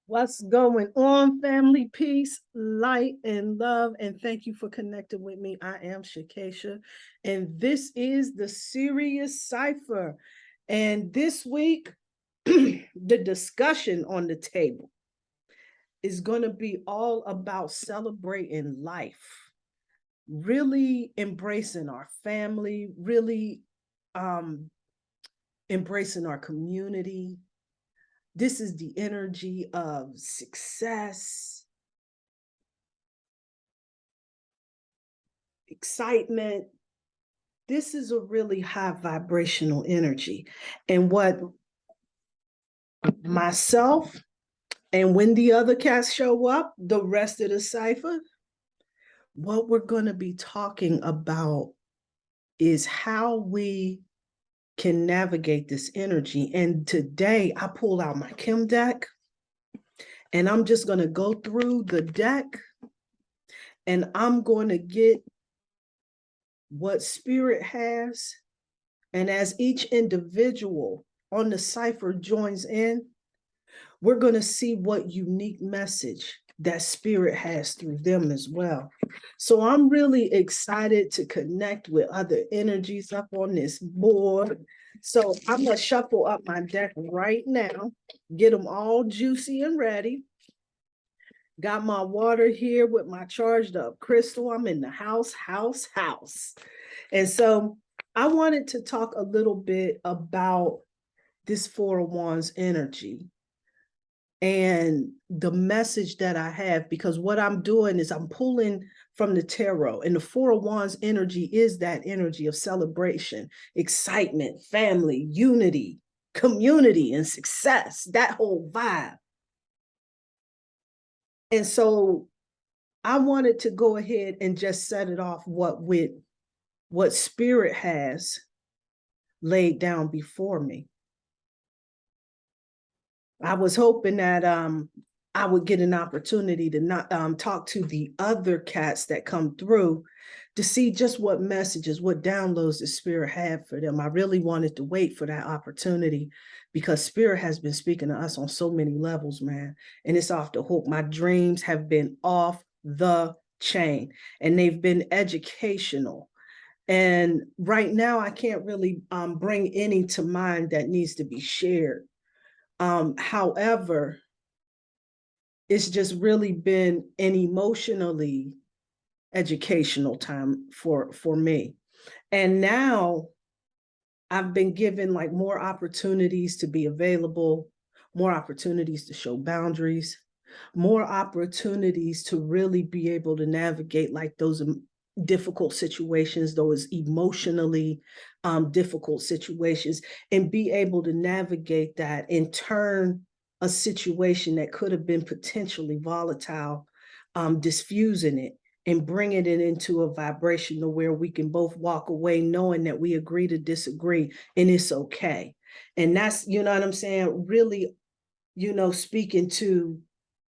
What's going on, family? Peace, light, and love. And thank you for connecting with me. I am Shakesha, and this is the Sirius Cypher. And this week, the discussion on the table is going to be all about celebrating life, really embracing our family, really embracing our community. This is the energy of success, excitement. This is a really high vibrational energy. And what myself and when the other cats show up, the rest of the cipher, what we're going to be talking about is how we can navigate this energy. And today I pull out my Kim deck, and I'm just going to go through the deck, and I'm going to get what spirit has. And as each individual on the cipher joins in, we're going to see what unique message that spirit has through them as well. So I'm really excited to connect with other energies up on this board. So I'm going to shuffle up my deck right now, get them all juicy and ready. Got my water here with my charged up crystal. I'm in the house. And so I wanted to talk a little bit about this Four of Wands energy and the message that I have, because what I'm doing is I'm pulling from the tarot, and the Four of Wands energy is that energy of celebration, excitement, family, unity, community, and success, that whole vibe. And so I wanted to go ahead and just set it off what spirit has laid down before me. I was hoping that I would get an opportunity to not talk to the other cats that come through to see just what messages, what downloads the spirit had for them. I really wanted to wait for that opportunity because spirit has been speaking to us on so many levels, man. And it's off the hook. My dreams have been off the chain, and they've been educational. And right now, I can't really bring any to mind that needs to be shared. However, it's just really been an emotionally educational time for me. And now I've been given like more opportunities to be available, more opportunities to show boundaries, more opportunities to really be able to navigate like those difficult situations, those emotionally difficult situations, and be able to navigate that and turn a situation that could have been potentially volatile, diffusing it and bringing it into a vibration to where we can both walk away knowing that we agree to disagree and it's okay. And that's, you know what I'm saying, really, you know, speaking to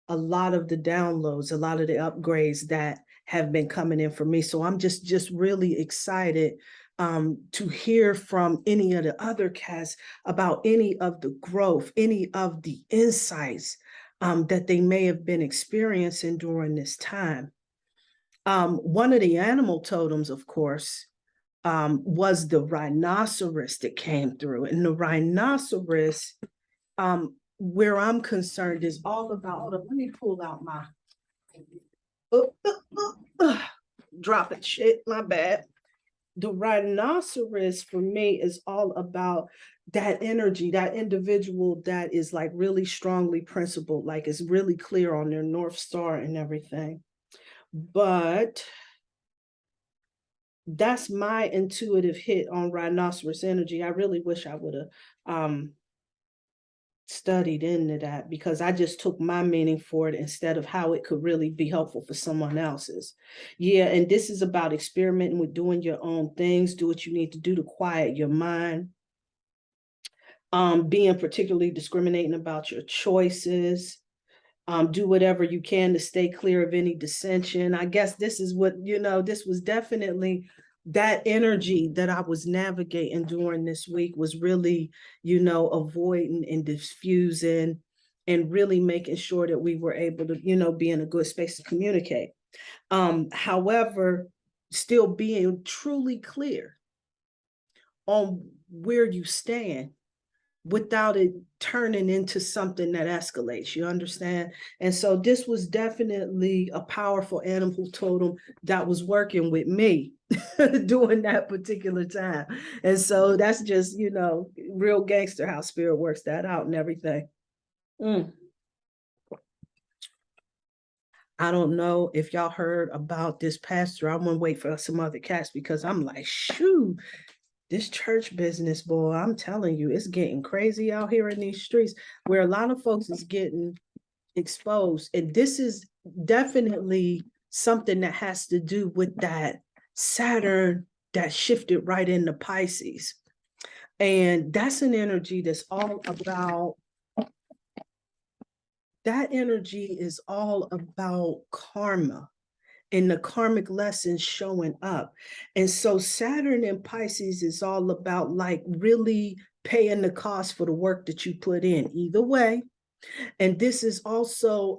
a lot of the downloads, a lot of the upgrades that have been coming in for me. So I'm just really excited to hear from any of the other cats about any of the growth, any of the insights that they may have been experiencing during this time. One of the animal totems, of course, was the rhinoceros that came through. And the rhinoceros, where I'm concerned, is all about, let me pull out my, dropping shit, my bad. The rhinoceros for me is all about that energy, that individual that is like really strongly principled, like it's really clear on their North Star and everything. But that's my intuitive hit on rhinoceros energy. I really wish I would have studied into that, because I just took my meaning for it instead of how it could really be helpful for someone else's. Yeah, and this is about experimenting with doing your own things, do what you need to do to quiet your mind, being particularly discriminating about your choices, do whatever you can to stay clear of any dissension. I guess this is what, you know, this was definitely that energy that I was navigating during this week was really, avoiding and diffusing and really making sure that we were able to, be in a good space to communicate. However, still being truly clear on where you stand without it turning into something that escalates, you understand? And so this was definitely a powerful animal totem that was working with me during that particular time. And so that's just, real gangster how spirit works that out and everything. I don't know if y'all heard about this pastor. I'm gonna wait for some other cats because I'm like, shoo, this church business, boy, I'm telling you, it's getting crazy out here in these streets where a lot of folks is getting exposed. And this is definitely something that has to do with that Saturn that shifted right into Pisces. And that's an energy that's all about, that energy is all about karma and the karmic lessons showing up. And so Saturn in Pisces is all about like really paying the cost for the work that you put in either way. And this is also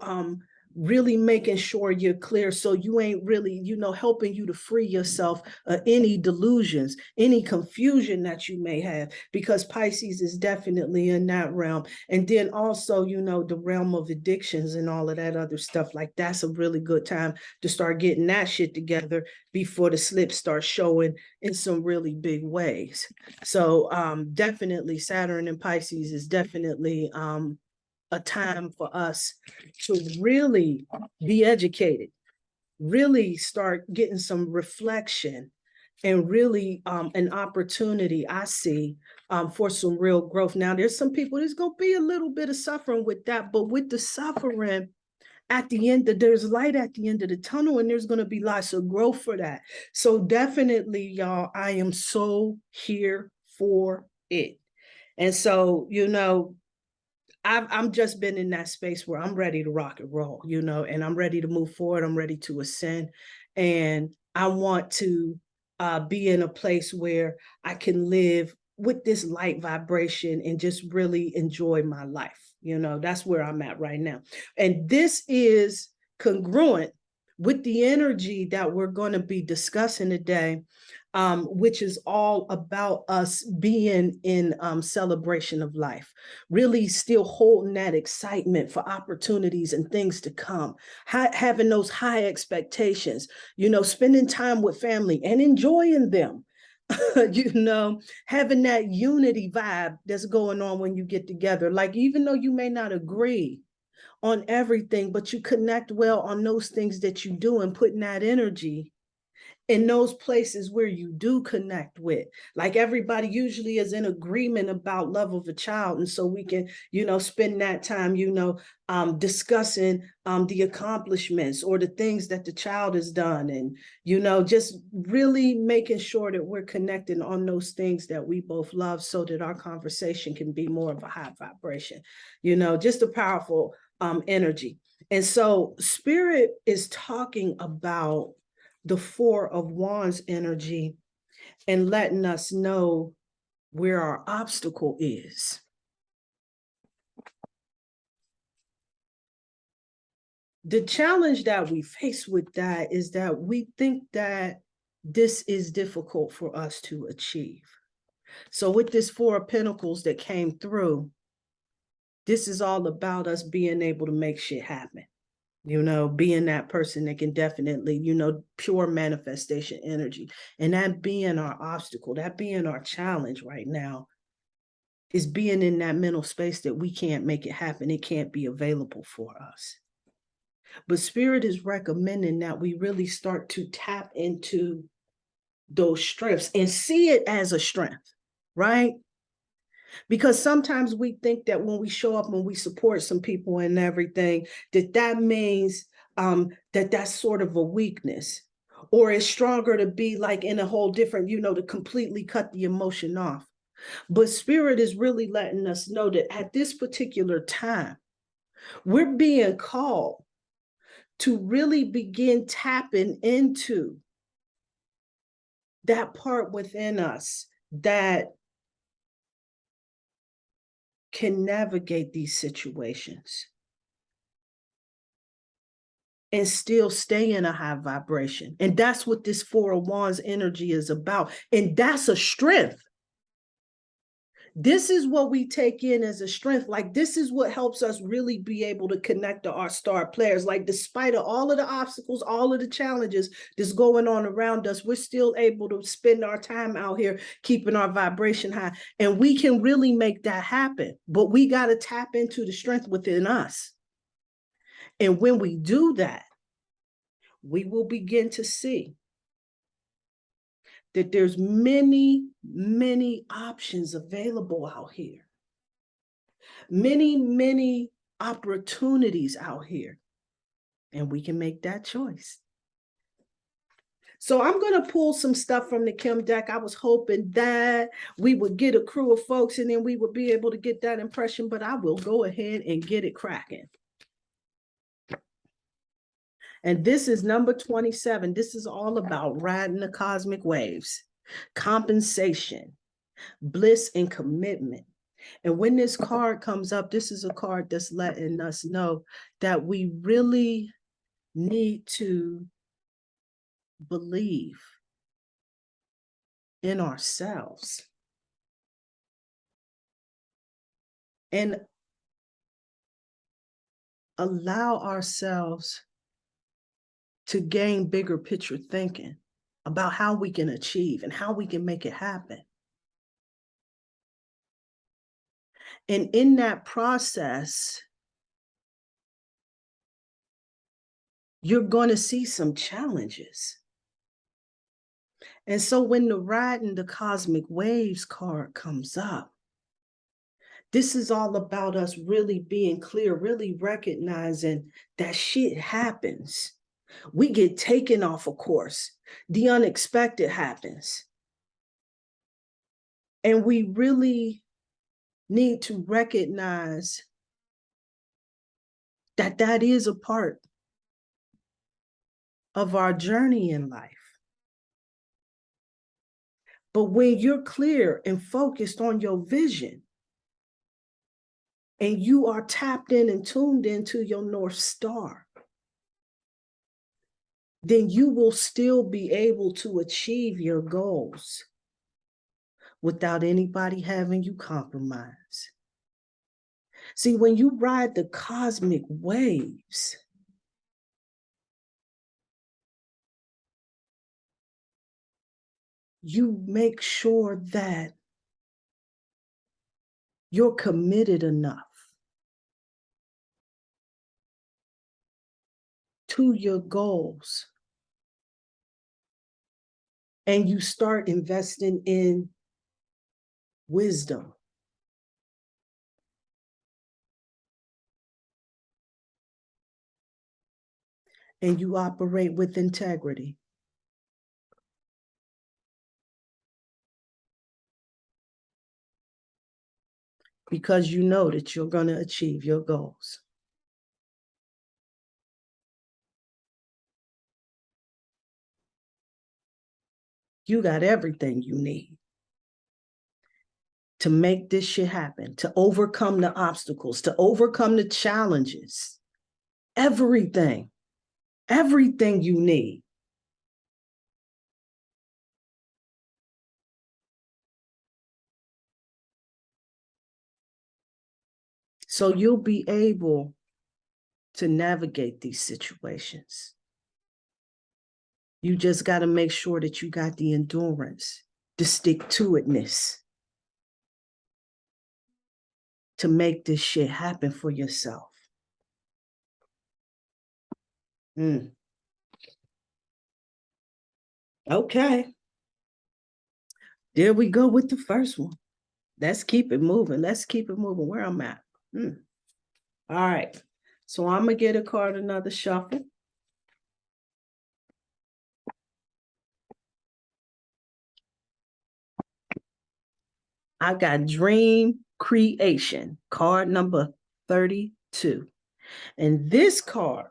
really making sure you're clear so you ain't really, helping you to free yourself of any delusions, any confusion that you may have, because Pisces is definitely in that realm. And then also, the realm of addictions and all of that other stuff, like that's a really good time to start getting that shit together before the slip starts showing in some really big ways. So definitely Saturn and Pisces is definitely a time for us to really be educated, really start getting some reflection, and really an opportunity I see for some real growth. Now, there's some people, there's going to be a little bit of suffering with that, but with the suffering, at the end, there's light at the end of the tunnel, and there's going to be lots of growth for that. So definitely, y'all, I am so here for it. And so, I'm just been in that space where I'm ready to rock and roll, and I'm ready to move forward. I'm ready to ascend. And I want to be in a place where I can live with this light vibration and just really enjoy my life. That's where I'm at right now. And this is congruent with the energy that we're going to be discussing today, which is all about us being in celebration of life, really still holding that excitement for opportunities and things to come, having those high expectations, spending time with family and enjoying them. Having that unity vibe that's going on when you get together. Like, even though you may not agree on everything, but you connect well on those things that you do, and putting that energy in those places where you do connect with. Like, everybody usually is in agreement about love of a child. And so we can, spend that time, discussing the accomplishments or the things that the child has done. And, just really making sure that we're connecting on those things that we both love, so that our conversation can be more of a high vibration, just a powerful energy. And so Spirit is talking about the Four of Wands energy and letting us know where our obstacle is. The challenge that we face with that is that we think that this is difficult for us to achieve. So with this Four of Pentacles that came through, this is all about us being able to make shit happen. Being that person that can definitely, pure manifestation energy. And that being our obstacle, that being our challenge right now, is being in that mental space that we can't make it happen. It can't be available for us. But Spirit is recommending that we really start to tap into those strengths and see it as a strength, right? Because sometimes we think that when we show up, when we support some people and everything, that means that that's sort of a weakness, or it's stronger to be like in a whole different, to completely cut the emotion off. But Spirit is really letting us know that at this particular time, we're being called to really begin tapping into that part within us that can navigate these situations and still stay in a high vibration. And that's what this Four of Wands energy is about. And that's a strength. This is what we take in as a strength. Like, this is what helps us really be able to connect to our star players. Like, despite of all of the obstacles, all of the challenges that's going on around us, we're still able to spend our time out here keeping our vibration high. And we can really make that happen. But we got to tap into the strength within us. And when we do that, we will begin to see that there's many, many options available out here. Many, many opportunities out here. And we can make that choice. So I'm going to pull some stuff from the Kim deck. I was hoping that we would get a crew of folks and then we would be able to get that impression, but I will go ahead and get it cracking. And this is number 27. This is all about riding the cosmic waves, compensation, bliss, and commitment. And when this card comes up, this is a card that's letting us know that we really need to believe in ourselves and allow ourselves to gain bigger picture thinking about how we can achieve and how we can make it happen. And in that process, you're going to see some challenges. And so when the riding the cosmic waves card comes up, this is all about us really being clear, really recognizing that shit happens. We get taken off a course. The unexpected happens. And we really need to recognize that that is a part of our journey in life. But when you're clear and focused on your vision, and you are tapped in and tuned into your North Star, then you will still be able to achieve your goals without anybody having you compromise. See, when you ride the cosmic waves, you make sure that you're committed enough to your goals. And you start investing in wisdom. And you operate with integrity. Because you know that you're going to achieve your goals. You got everything you need to make this shit happen, to overcome the obstacles, to overcome the challenges. Everything you need. So you'll be able to navigate these situations. You just got to make sure that you got the endurance, the stick-to-itness to make this shit happen for yourself. Okay. There we go with the first one. Let's keep it moving. Let's keep it moving where I'm at. All right. So I'm going to get a card, another shuffle. I got Dream Creation, card number 32. And this card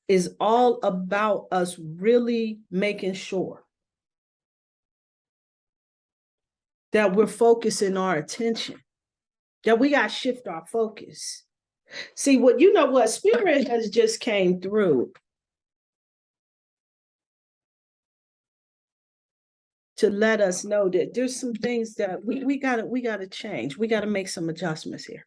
is all about us really making sure that we're focusing our attention, that we got to shift our focus. See, what Spirit has just came through to let us know that there's some things that we gotta change. We gotta make some adjustments here.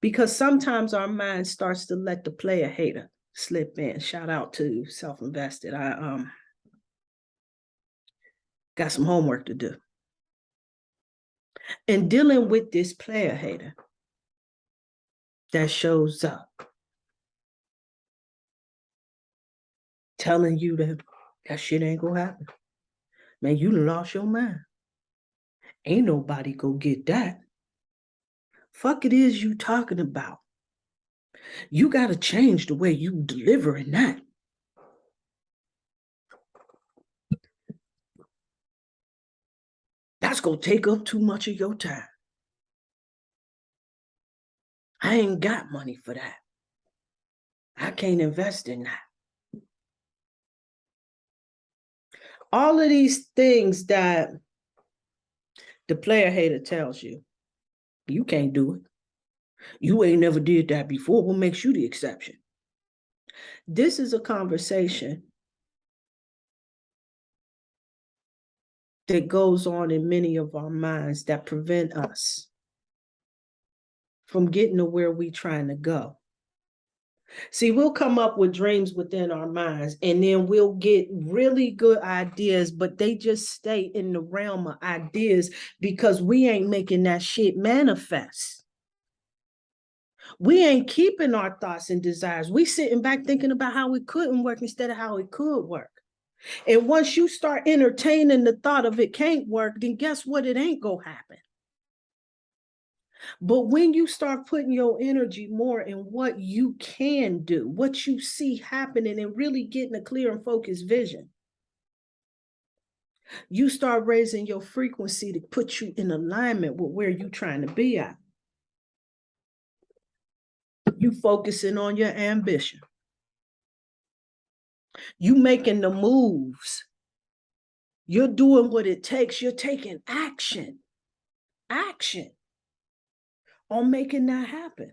Because sometimes our mind starts to let the player hater slip in. Shout out to Self-Invested. I got some homework to do. And dealing with this player hater that shows up, telling you that shit ain't gonna happen. Man, you done lost your mind. Ain't nobody go get that. Fuck it is you talking about. You gotta change the way you delivering that. That's gonna take up too much of your time. I ain't got money for that. I can't invest in that. All of these things that the player hater tells you, you can't do it. You ain't never did that before. What makes you the exception? This is a conversation that goes on in many of our minds that prevent us from getting to where we're trying to go. See, we'll come up with dreams within our minds, and then we'll get really good ideas, but they just stay in the realm of ideas because we ain't making that shit manifest. We ain't keeping our thoughts and desires. We sitting back thinking about how it couldn't work instead of how it could work. And once you start entertaining the thought of it can't work, then guess what? It ain't gonna happen. But when you start putting your energy more in what you can do, what you see happening, and really getting a clear and focused vision, you start raising your frequency to put you in alignment with where you're trying to be at. You focusing on your ambition. You making the moves. You're doing what it takes. You're taking action on making that happen.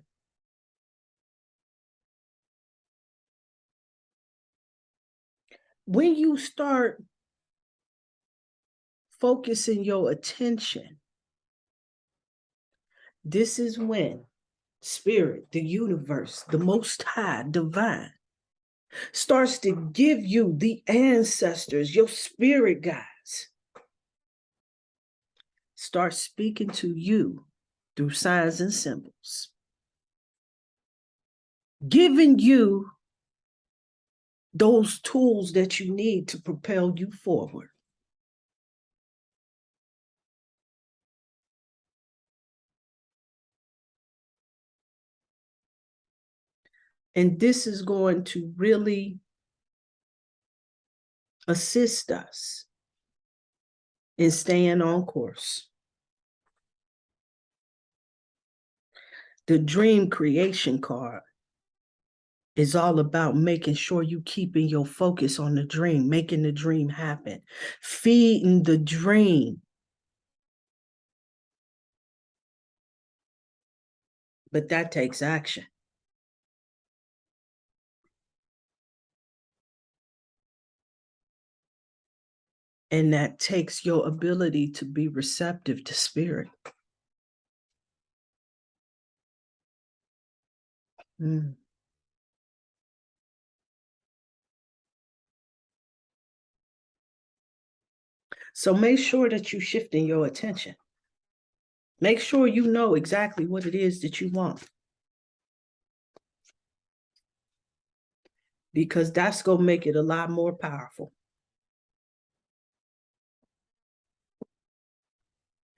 When you start focusing your attention, this is when Spirit, the universe, the Most High, divine, starts to give you the ancestors, your spirit guides, start speaking to you through signs and symbols, giving you those tools that you need to propel you forward. And this is going to really assist us in staying on course. The dream creation card is all about making sure you keeping your focus on the dream, making the dream happen, feeding the dream. But that takes action. And that takes your ability to be receptive to spirit. So make sure that you're shifting your attention. Make sure you know exactly what it is that you want. Because that's going to make it a lot more powerful.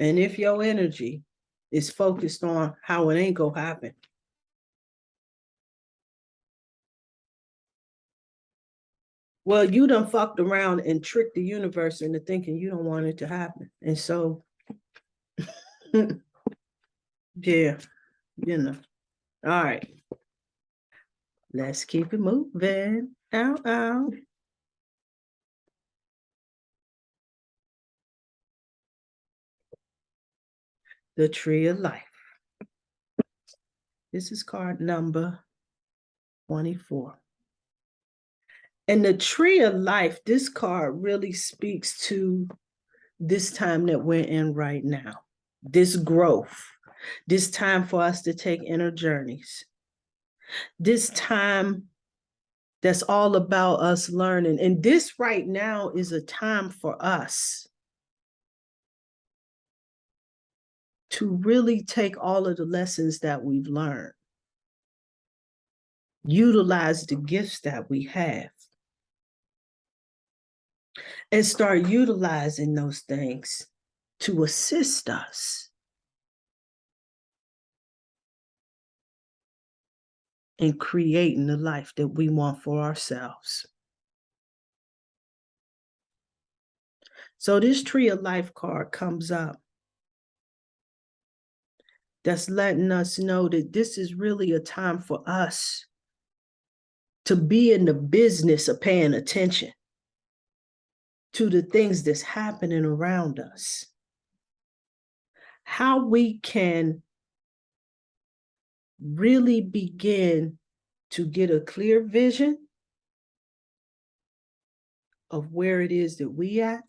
And if your energy is focused on how it ain't going to happen, well, you done fucked around and tricked the universe into thinking you don't want it to happen. And so, yeah, All right. Let's keep it moving. Ow, ow. The Tree of Life. This is card number 24. And the Tree of Life, this card really speaks to this time that we're in right now, this growth, this time for us to take inner journeys, this time that's all about us learning. And this right now is a time for us to really take all of the lessons that we've learned, utilize the gifts that we have, and start utilizing those things to assist us in creating the life that we want for ourselves. So this Tree of Life card comes up. That's letting us know that this is really a time for us to be in the business of paying attention to the things that's happening around us. How we can really begin to get a clear vision of where it is that we at,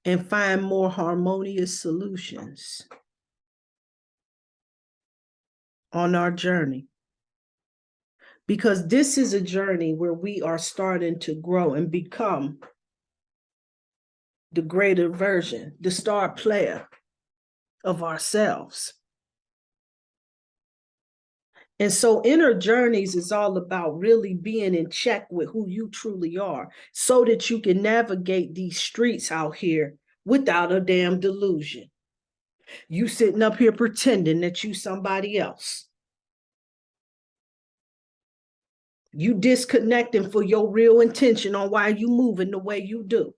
and find more harmonious solutions on our journey. Because this is a journey where we are starting to grow and become the greater version, the star player of ourselves. And so inner journeys is all about really being in check with who you truly are so that you can navigate these streets out here without a damn delusion. You sitting up here pretending that you somebody else. You disconnecting for your real intention on why you moving the way you do.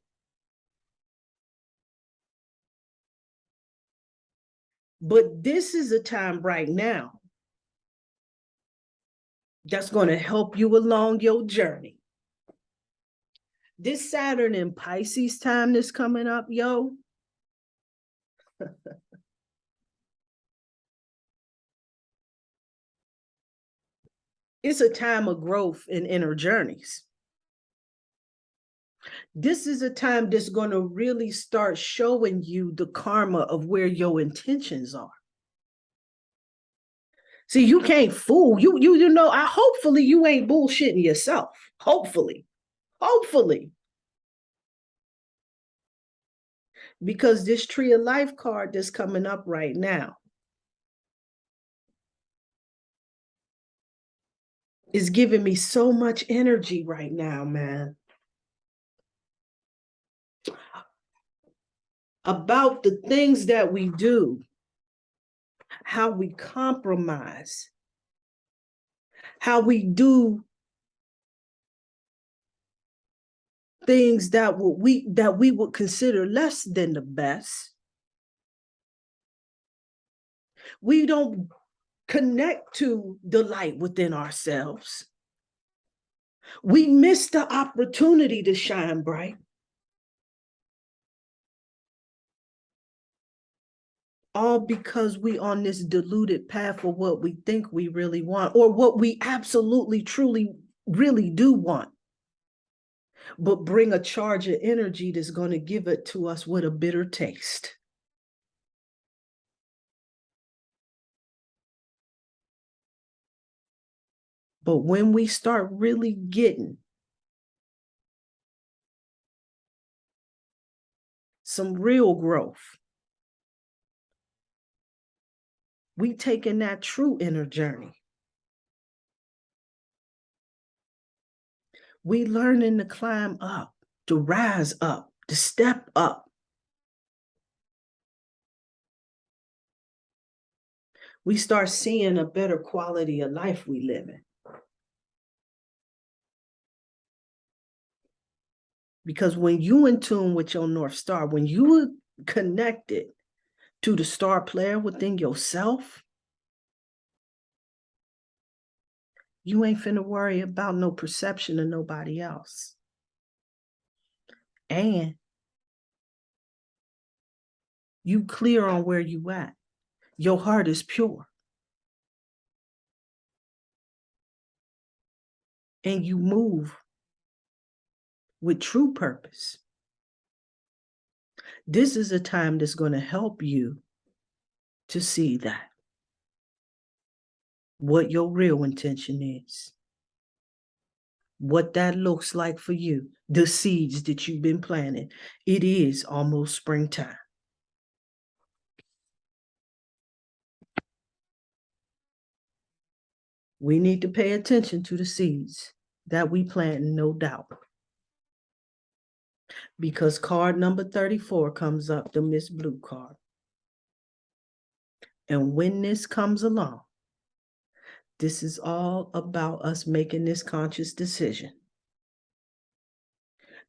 But this is a time right now that's going to help you along your journey. This Saturn and Pisces time that's coming up, yo. It's a time of growth in inner journeys. This is a time that's going to really start showing you the karma of where your intentions are. See, you can't fool. You know, hopefully you ain't bullshitting yourself. Hopefully. Because this Tree of Life card that's coming up right now is giving me so much energy right now, man. About the things that we do, how we compromise, how we do things that we would consider less than the best. We don't connect to the light within ourselves. We miss the opportunity to shine bright. All because we on this diluted path for what we think we really want, or what we absolutely, truly, really do want, but bring a charge of energy that's going to give it to us with a bitter taste. But when we start really getting some real growth, we taking that true inner journey. We learning to climb up, to rise up, to step up. We start seeing a better quality of life we live in. Because when you in tune with your North Star, when you are connected to the star player within yourself, you ain't finna worry about no perception of nobody else. And you clear on where you at. Your heart is pure. And you move with true purpose. This is a time that's going to help you to see that, what your real intention is, what that looks like for you, the seeds that you've been planting. It is almost springtime. We need to pay attention to the seeds that we plant, no doubt. Because card number 34 comes up, the Miss Blue card. And when this comes along, this is all about us making this conscious decision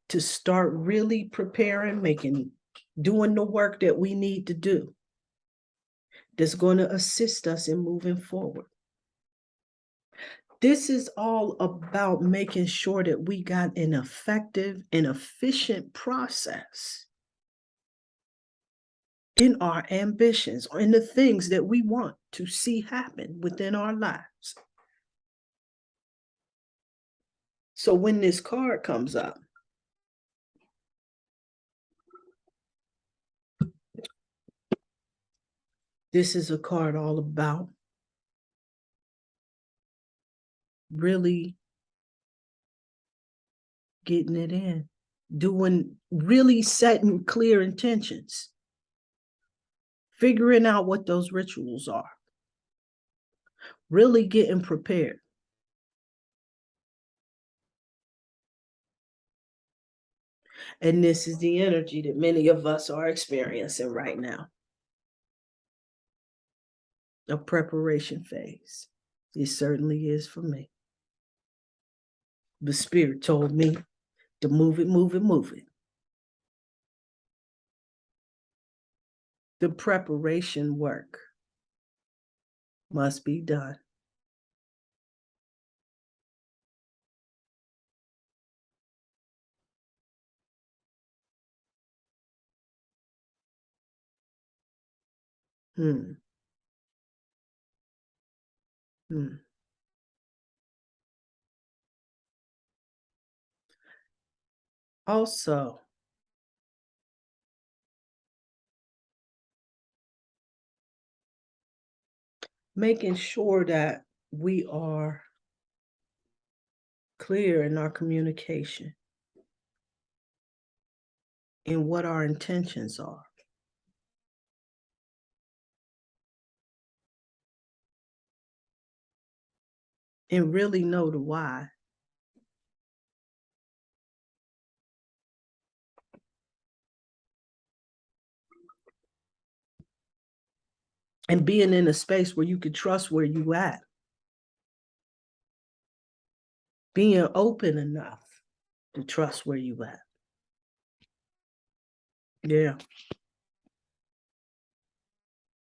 to start really preparing, doing the work that we need to do that's going to assist us in moving forward. This is all about making sure that we got an effective and efficient process in our ambitions or in the things that we want to see happen within our lives. So when this card comes up, this is a card all about really getting it in, really setting clear intentions, figuring out what those rituals are, really getting prepared. And this is the energy that many of us are experiencing right now. A preparation phase. It certainly is for me. The spirit told me to move it, move it, move it. The preparation work must be done. Hmm. Also, making sure that we are clear in our communication in what our intentions are. And really know the why. And being in a space where you can trust where you at. Being open enough to trust where you at. Yeah.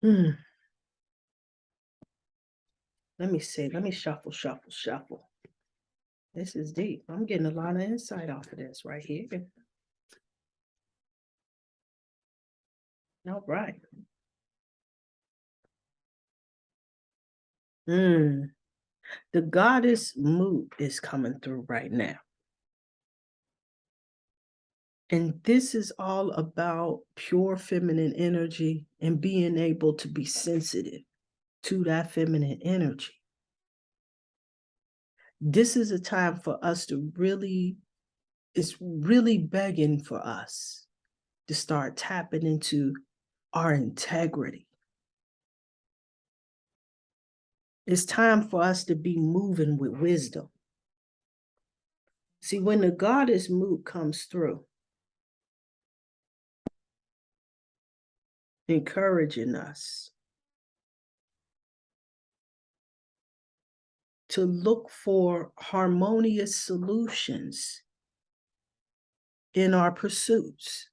Hmm. Let me see. Let me shuffle, shuffle, shuffle. This is deep. I'm getting a lot of insight off of this right here. All right. The goddess mood is coming through right now. And this is all about pure feminine energy and being able to be sensitive to that feminine energy. This is a time for us to it's really begging for us to start tapping into our integrity. It's time for us to be moving with wisdom. See, when the goddess mood comes through, encouraging us to look for harmonious solutions in our pursuits,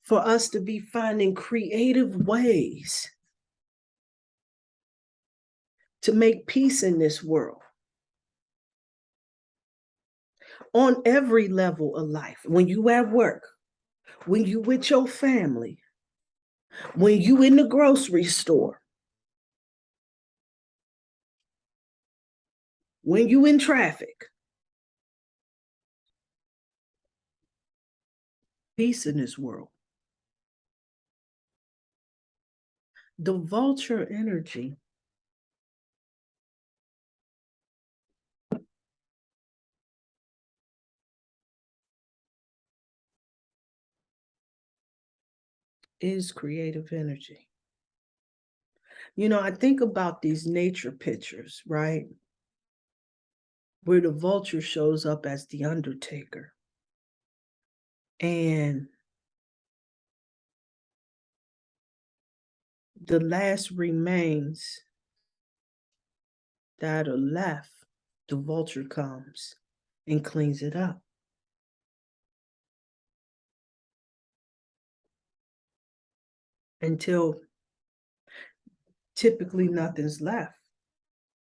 for us to be finding creative ways to make peace in this world on every level of life. When you at work, when you with your family, when you in the grocery store, when you in traffic, peace in this world. The vulture energy is creative energy. You know, I think about these nature pictures, right? Where the vulture shows up as the undertaker. And the last remains that are left, the vulture comes and cleans it up. Until typically nothing's left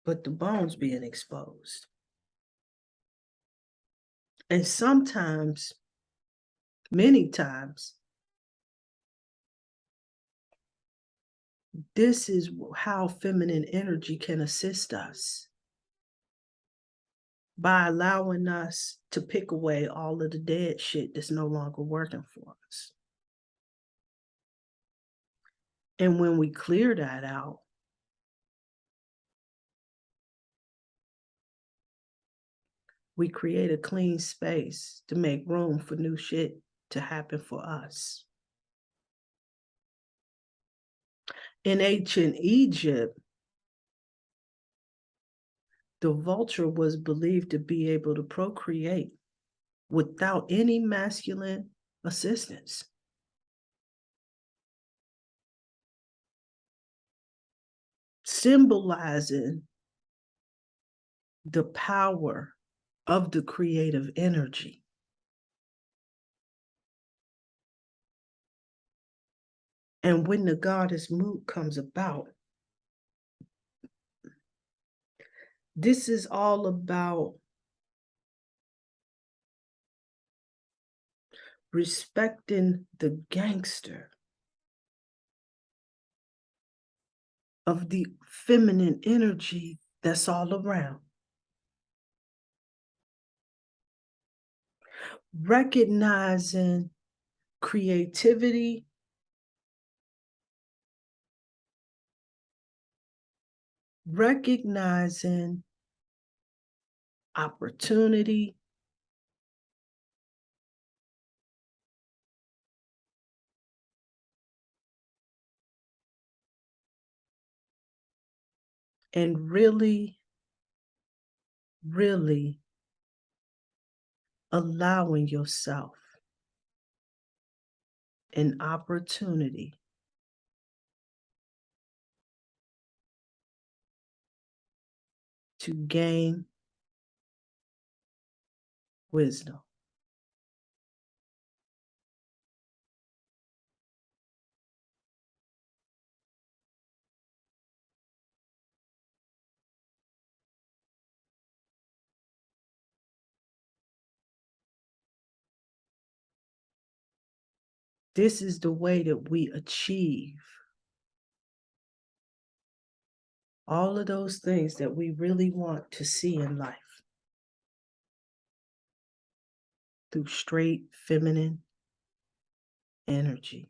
but the bones being exposed. And sometimes, many times, this is how feminine energy can assist us, by allowing us to pick away all of the dead shit that's no longer working for us. And when we clear that out, we create a clean space to make room for new shit to happen for us. In ancient Egypt, the vulture was believed to be able to procreate without any masculine assistance. Symbolizing the power of the creative energy. And when the goddess Moot comes about, this is all about respecting the gangster of the feminine energy that's all around. Recognizing creativity, recognizing opportunity, and really, really allowing yourself an opportunity to gain wisdom. This is the way that we achieve all of those things that we really want to see in life, through straight feminine energy,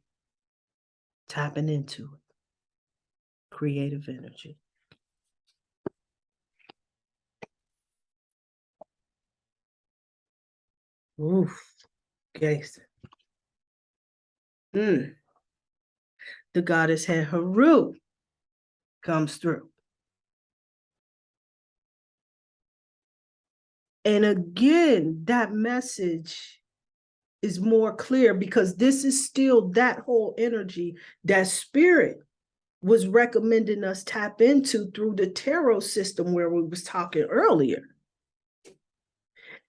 tapping into it, creative energy. Oof, guys. The goddess had Haru comes through. And again, that message is more clear because this is still that whole energy that spirit was recommending us tap into through the tarot system where we was talking earlier.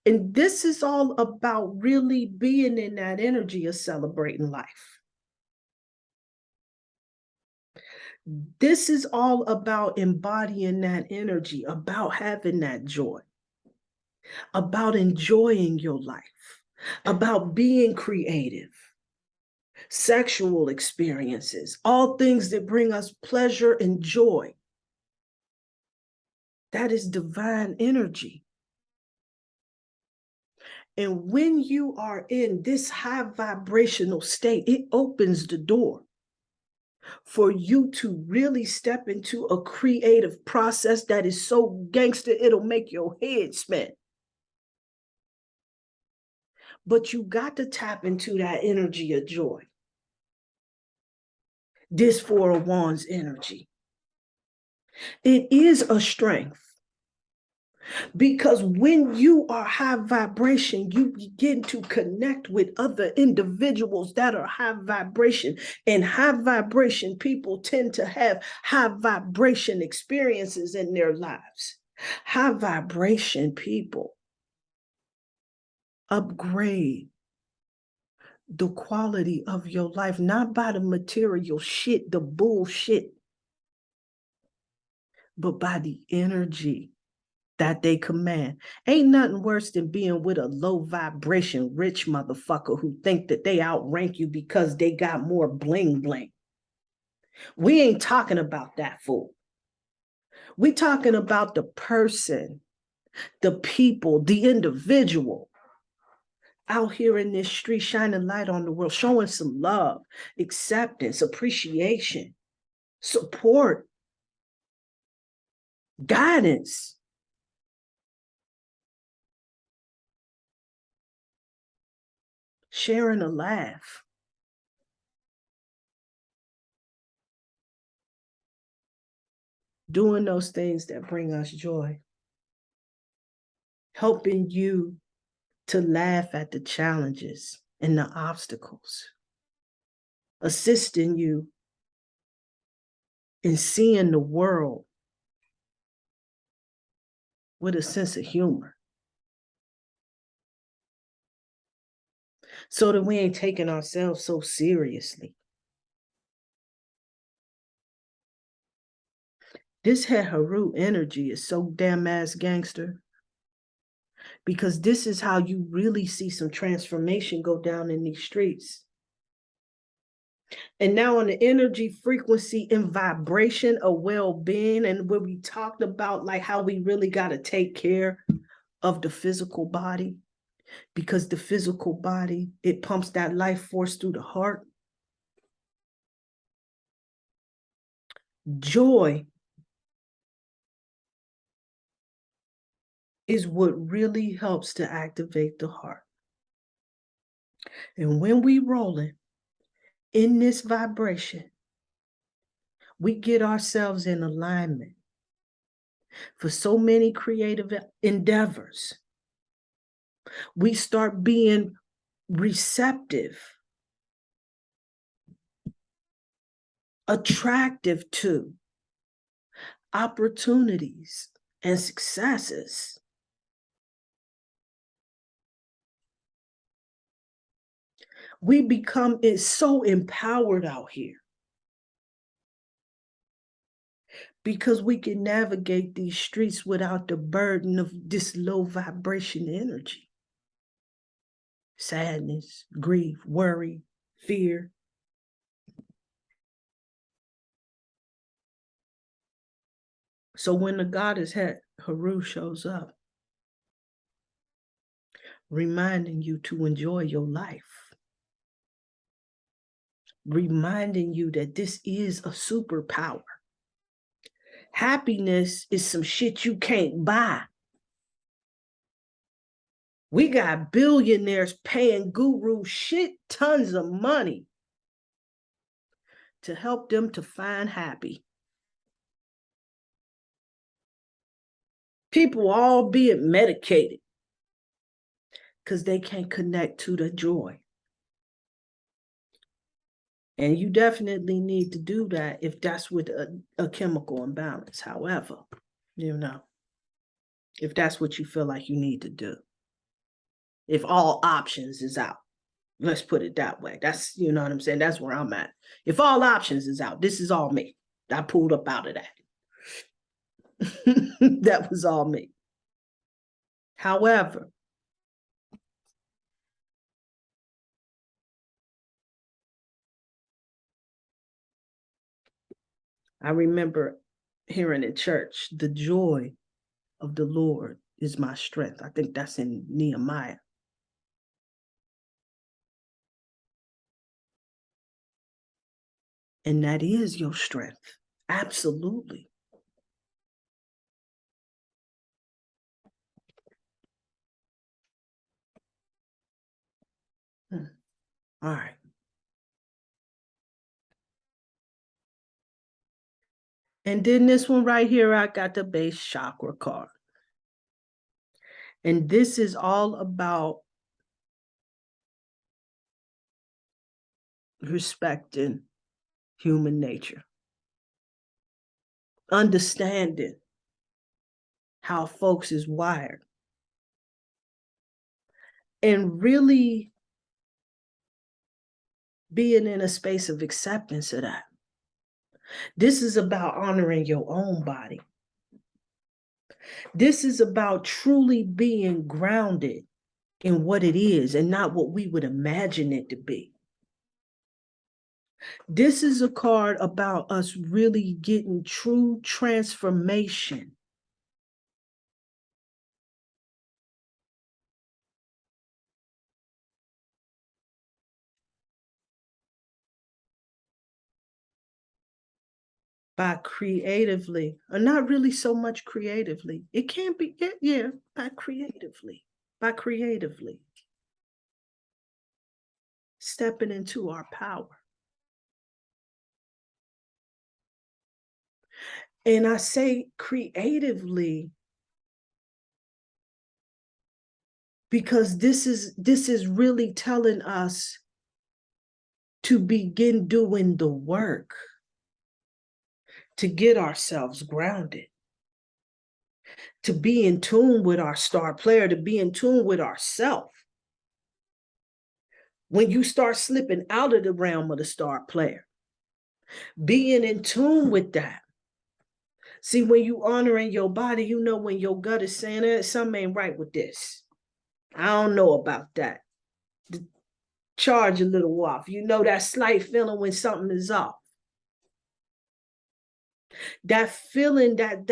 And this is all about really being in that energy of celebrating life. This is all about embodying that energy, about having that joy, about enjoying your life, about being creative, sexual experiences, all things that bring us pleasure and joy. That is divine energy. And when you are in this high vibrational state, it opens the door for you to really step into a creative process that is so gangster, it'll make your head spin. But you got to tap into that energy of joy. This Four of Wands energy. It is a strength. Because when you are high vibration, you begin to connect with other individuals that are high vibration. And high vibration people tend to have high vibration experiences in their lives. High vibration people upgrade the quality of your life, not by the material shit, the bullshit, but by the energy that they command. Ain't nothing worse than being with a low vibration rich motherfucker who think that they outrank you because they got more bling bling. We ain't talking about that fool. We talking about the person, the people, the individual out here in this street shining light on the world, showing some love, acceptance, appreciation, support, guidance. Sharing a laugh. Doing those things that bring us joy. Helping you to laugh at the challenges and the obstacles. Assisting you in seeing the world with a sense of humor. So that we ain't taking ourselves so seriously. This Haru energy is so damn ass gangster, because this is how you really see some transformation go down in these streets. And now on the energy, frequency, and vibration of well-being, and where we talked about like how we really got to take care of the physical body, because the physical body, it pumps that life force through the heart. Joy is what really helps to activate the heart. And when we rolling in this vibration, we get ourselves in alignment for so many creative endeavors. We start being receptive, attractive to opportunities and successes. We become so empowered out here because we can navigate these streets without the burden of this low vibration energy. Sadness, grief, worry, fear. So when the goddess Haru shows up, reminding you to enjoy your life, reminding you that this is a superpower. Happiness is some shit you can't buy. We got billionaires paying gurus shit tons of money to help them to find happy. People all being medicated because they can't connect to the joy. And you definitely need to do that if that's with a chemical imbalance. However, if that's what you feel like you need to do. If all options is out. Let's put it that way. That's, you know what I'm saying? That's where I'm at. If all options is out, this is all me. I pulled up out of that. That was all me. However, I remember hearing in church, the joy of the Lord is my strength. I think that's in Nehemiah. And that is your strength. Absolutely. All right. And then this one right here, I got the base chakra card. And this is all about respecting human nature, understanding how folks is wired, and really being in a space of acceptance of that. This is about honoring your own body. This is about truly being grounded in what it is and not what we would imagine it to be. This is a card about us really getting true transformation. By creatively, or not really so much creatively. It can be, yeah, by creatively. Stepping into our power. And I say creatively because this is really telling us to begin doing the work to get ourselves grounded, to be in tune with our star player, to be in tune with ourself. When you start slipping out of the realm of the star player, being in tune with that. See, when you honoring your body, you know when your gut is saying something ain't right with this. I don't know about that. Charge a little off. You know that slight feeling when something is off. That feeling, that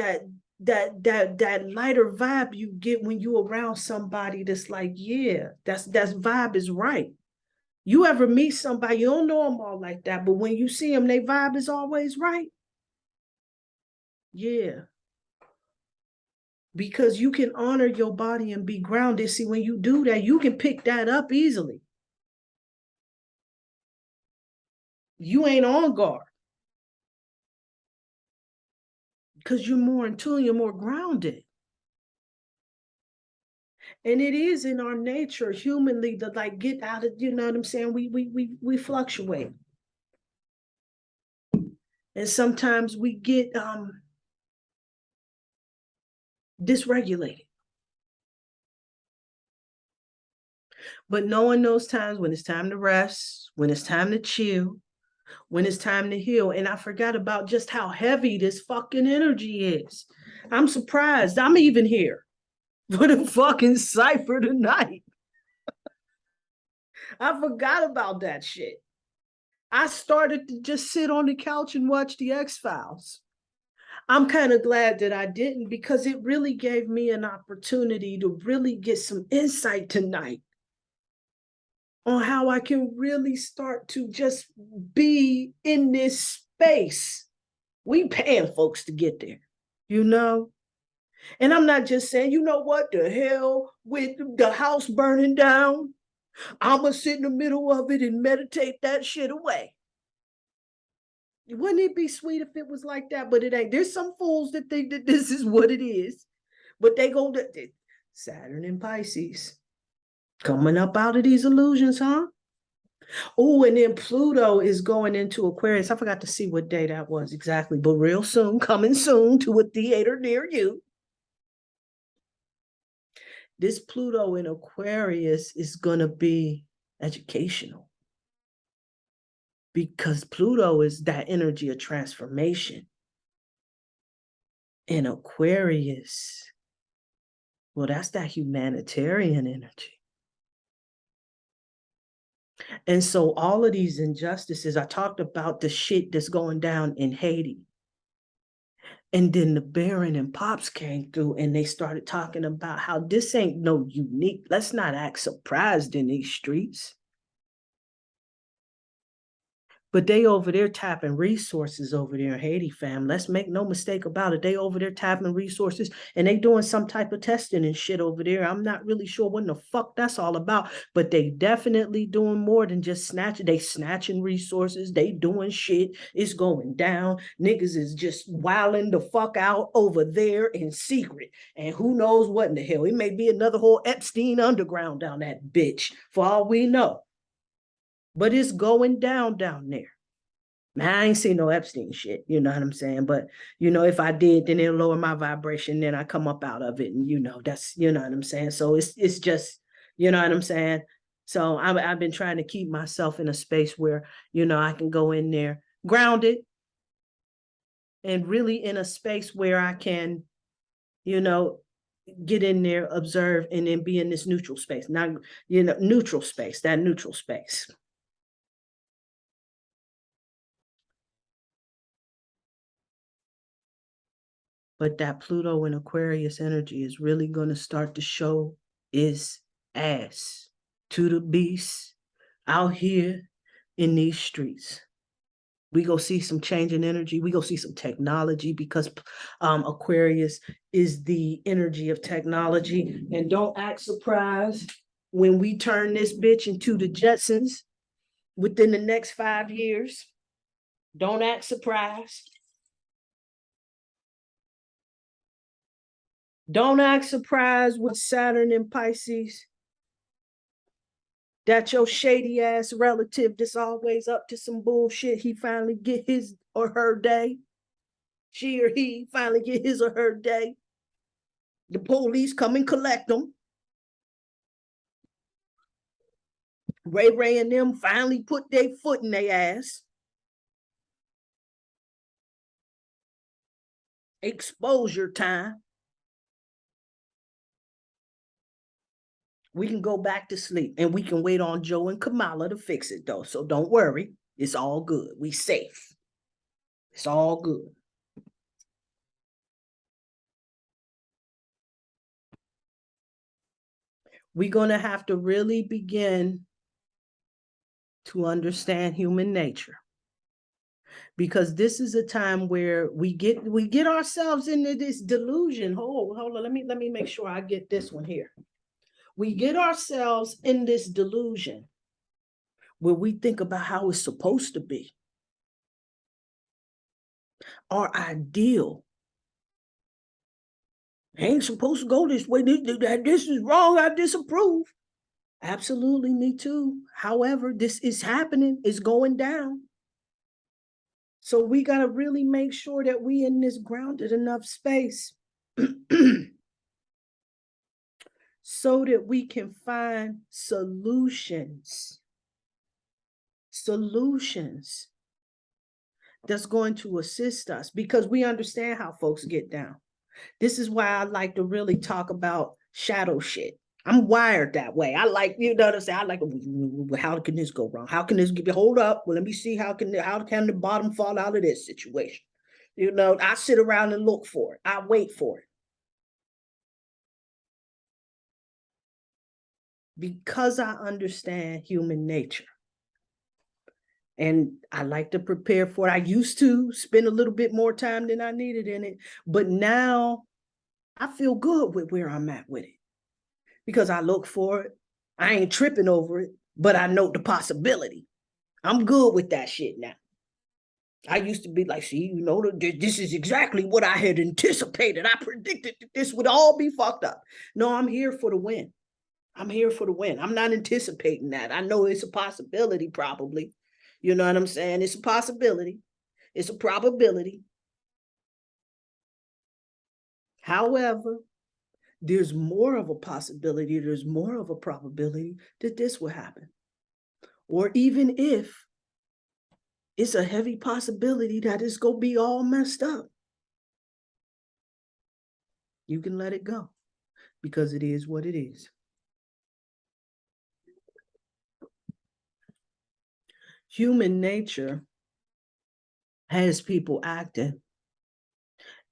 lighter vibe you get when you around somebody that's like, yeah, that's vibe is right. You ever meet somebody, you don't know them all like that, but when you see them, their vibe is always right. Yeah. Because you can honor your body and be grounded. See, when you do that, you can pick that up easily. You ain't on guard. Because you're more in tune, you're more grounded. And it is in our nature, humanly, to like get out of, you know what I'm saying? We fluctuate. And sometimes we get dysregulated. But knowing those times when it's time to rest, when it's time to chill, when it's time to heal. And I forgot about just how heavy this fucking energy is. I'm surprised I'm even here for the fucking Cypher tonight. I forgot about that shit. I started to just sit on the couch and watch the X-Files. I'm kind of glad that I didn't because it really gave me an opportunity to really get some insight tonight on how I can really start to just be in this space. We paying folks to get there, you know? And I'm not just saying, you know what, the hell with the house burning down, I'm going to sit in the middle of it and meditate that shit away. Wouldn't it be sweet if it was like that? But it ain't. There's some fools that think that this is what it is. But they go to Saturn and Pisces. Coming up out of these illusions, huh? Oh, and then Pluto is going into Aquarius. I forgot to see what day that was exactly, but real soon, coming soon to a theater near you. this Pluto in Aquarius is going to be educational, because Pluto is that energy of transformation. In Aquarius, well, that's that humanitarian energy. And so all of these injustices, I talked about the shit that's going down in Haiti. And then the Baron and Pops came through and they started talking about how this ain't no unique. Let's not act surprised in these streets. But they over there tapping resources over there in Haiti, fam. Let's make no mistake about it. They over there tapping resources and they doing some type of testing and shit over there. I'm not really sure what the fuck that's all about, but they definitely doing more than just snatching. They snatching resources. They doing shit. It's going down. Niggas is just wilding the fuck out over there in secret. And who knows what in the hell. It may be another whole Epstein underground down that bitch, for all we know. But it's going down there. Man, I ain't seen no Epstein shit, you know what I'm saying? But, if I did, then it'll lower my vibration, then I come up out of it. And, that's, you know what I'm saying? So it's just, you know what I'm saying? So I've been trying to keep myself in a space where, I can go in there grounded and really in a space where I can, get in there, observe, and then be in this neutral space. Not, neutral space, that neutral space. But that Pluto and Aquarius energy is really going to start to show its ass to the beasts out here in these streets. We go see some change in energy. We go see some technology, because Aquarius is the energy of technology. And don't act surprised when we turn this bitch into the Jetsons within the next 5 years. Don't act surprised. Don't act surprised with Saturn and Pisces that your shady ass relative that's always up to some bullshit, he finally get his or her day. She or he finally get his or her day. The police come and collect them. Ray and them finally put their foot in their ass. Exposure time. We can go back to sleep and we can wait on Joe and Kamala to fix it, though. So don't worry. It's all good. We safe. It's all good. We're going to have to really begin to understand human nature, because this is a time where we get ourselves into this delusion. Hold on. Let me make sure I get this one here. We get ourselves in this delusion where we think about how it's supposed to be. Our ideal ain't supposed to go this way. This is wrong. I disapprove. Absolutely, me too. However, this is happening. It's going down. So we got to really make sure that we in this grounded enough space so that we can find solutions that's going to assist us, because we understand how folks get down. This is why I like to really talk about shadow shit. I'm wired that way. I like, you know what I'm saying? I like, how can this go wrong? How can this get, hold up? Well, let me see how can the bottom fall out of this situation? I sit around and look for it. I wait for it. Because I understand human nature. And I like to prepare for it. I used to spend a little bit more time than I needed in it, but now I feel good with where I'm at with it, because I look for it. I ain't tripping over it, but I know the possibility. I'm good with that shit now. I used to be like, see, this is exactly what I had anticipated. I predicted that this would all be fucked up. No, I'm here for the win. I'm here for the win. I'm not anticipating that. I know it's a possibility, probably. You know what I'm saying? It's a possibility. It's a probability. However, there's more of a possibility, there's more of a probability that this will happen. Or even if it's a heavy possibility that it's going to be all messed up, you can let it go because it is what it is. Human nature has people acting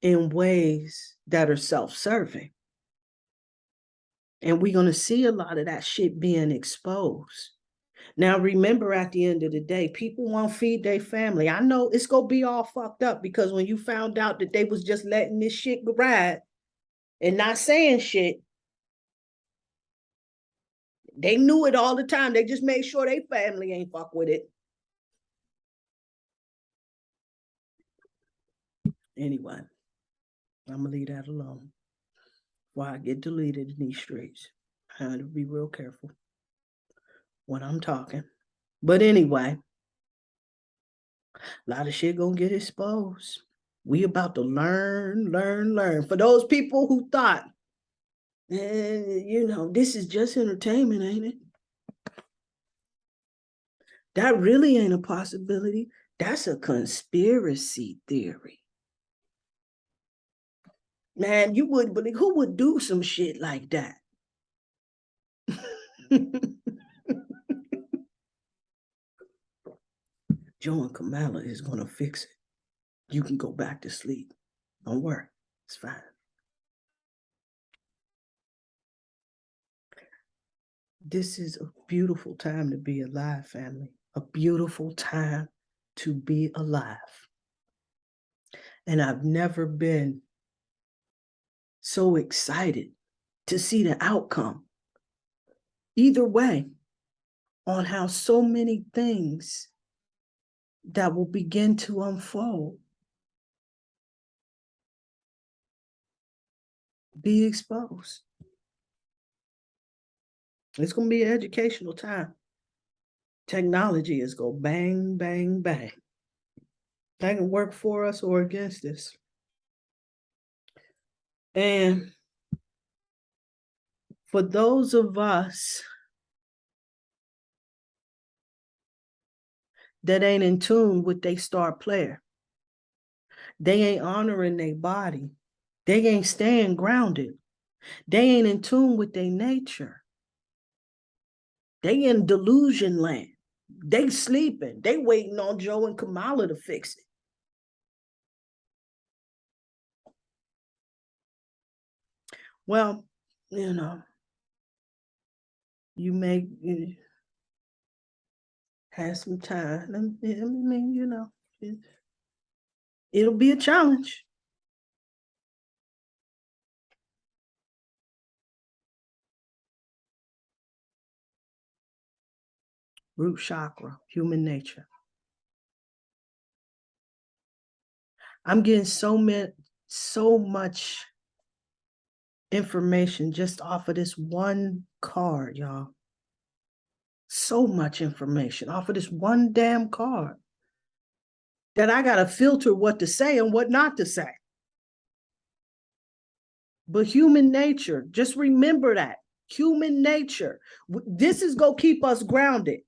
in ways that are self-serving. And we're going to see a lot of that shit being exposed. Now, remember, at the end of the day, people won't feed their family. I know it's going to be all fucked up because when you found out that they was just letting this shit ride and not saying shit, they knew it all the time. They just made sure their family ain't fuck with it. Anyway, I'm going to leave that alone before I get deleted in these streets. I have to be real careful when I'm talking. But anyway, a lot of shit gonna get exposed. We about to learn. For those people who thought, this is just entertainment, ain't it? That really ain't a possibility. That's a conspiracy theory. Man, you wouldn't believe who would do some shit like that. Joe and Kamala is gonna fix it. You can go back to sleep. Don't worry, it's fine. This is a beautiful time to be alive, family. A beautiful time to be alive. And I've never been so excited to see the outcome. Either way, on how so many things that will begin to unfold, be exposed. It's going to be an educational time. Technology is going bang, bang, bang. That can work for us or against us. And for those of us that ain't in tune with their star player, they ain't honoring their body, they ain't staying grounded, they ain't in tune with their nature, they in delusion land, they sleeping, they waiting on Joe and Kamala to fix it. Well, you may have some time. I mean, it'll be a challenge. Root chakra, human nature. I'm getting so much information just off of this one card, y'all. So much information off of this one damn card that I got to filter what to say and what not to say. But human nature, just remember that. Human nature. This is going to keep us grounded.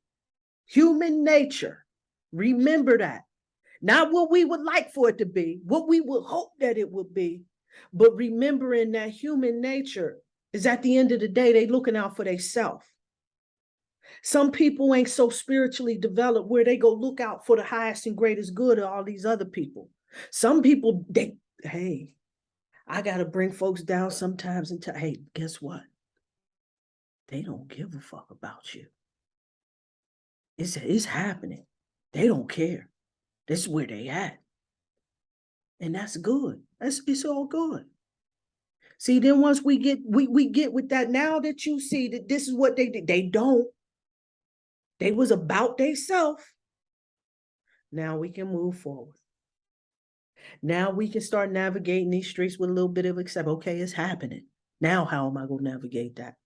Human nature. Remember that. Not what we would like for it to be, what we would hope that it would be, but remembering that human nature is at the end of the day, they looking out for themselves. Some people ain't so spiritually developed where they go look out for the highest and greatest good of all these other people. Some people, I got to bring folks down sometimes and tell, hey, guess what? They don't give a fuck about you. It's happening. They don't care. This is where they at. And that's good. It's all good. See, then once we get with that, now that you see that this is what they did, they don't. They was about theyself. Now we can move forward. Now we can start navigating these streets with a little bit of accept. Okay, it's happening. Now how am I going to navigate that?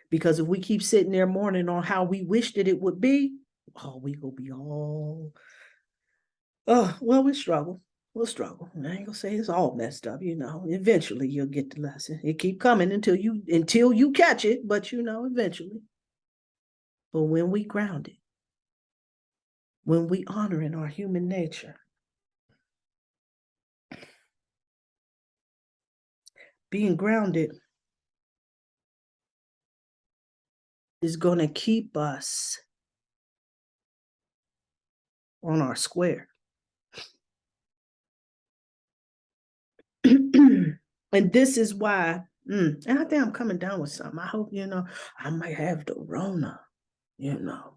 Because if we keep sitting there mourning on how we wish that it would be, we going to be all, we struggle. we'll struggle. I ain't gonna say it's all messed up, you know. Eventually you'll get the lesson. It keep coming until you catch it, but you know, eventually. But when we ground it, when we honor in our human nature, being grounded is gonna keep us on our square. And this is why, and I think I'm coming down with something. I hope, you know, I might have the Rona, you know.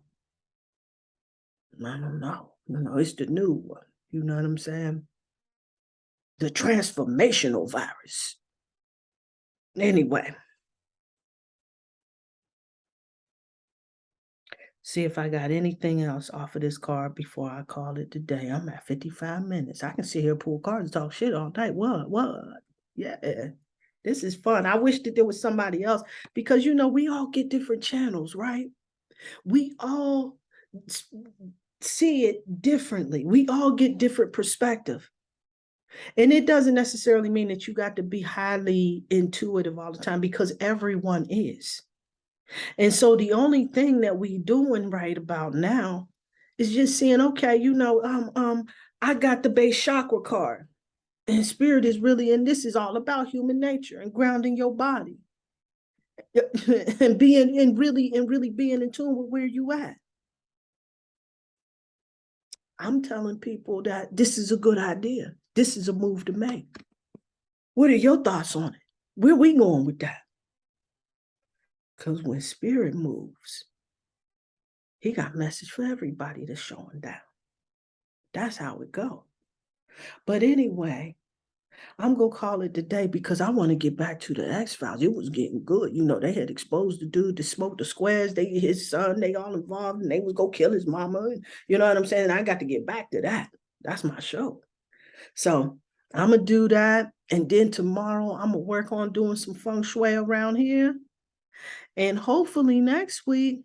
I don't know. You know, it's the new one. You know what I'm saying? The transformational virus. Anyway, see if I got anything else off of this card before I call it today. I'm at 55 minutes. I can sit here, pull cards, and talk shit all night. What? Yeah. This is fun. I wish that there was somebody else because, you know, we all get different channels, right? We all see it differently. We all get different perspective. And it doesn't necessarily mean that you got to be highly intuitive all the time because everyone is. And so the only thing that we doing right about now is just saying, okay, you know, I got the base chakra card. And spirit is really, and this is all about human nature and grounding your body. And really being in tune with where you at. I'm telling people that this is a good idea. This is a move to make. What are your thoughts on it? Where we going with that? Because when spirit moves, he got a message for everybody that's showing down. That's how it go. But anyway, I'm going to call it today because I want to get back to the X-Files. It was getting good. You know, they had exposed the dude to smoke the squares. His son, they all involved, and they was going to kill his mama. And, you know what I'm saying? I got to get back to that. That's my show. So I'm going to do that. And then tomorrow, I'm going to work on doing some feng shui around here. And hopefully next week,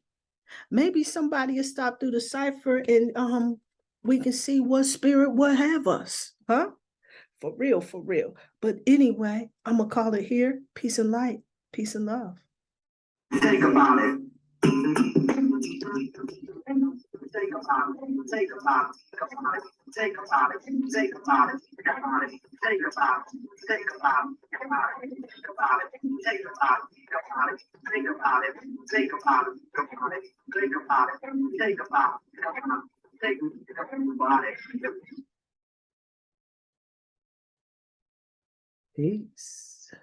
maybe somebody will stop through the Cypher and we can see what spirit will have us. Huh? For real, for real. But anyway, I'm going to call it here. Peace and light. Peace and love. Think about it. Think about it. Think about it. Think about it. Think about it. Think about it. Think about it. Think about it. Think about it. Think about it. Think about it. Think about it. Think about it. Think about it. Think about it. Think about it. Think about it. Peace.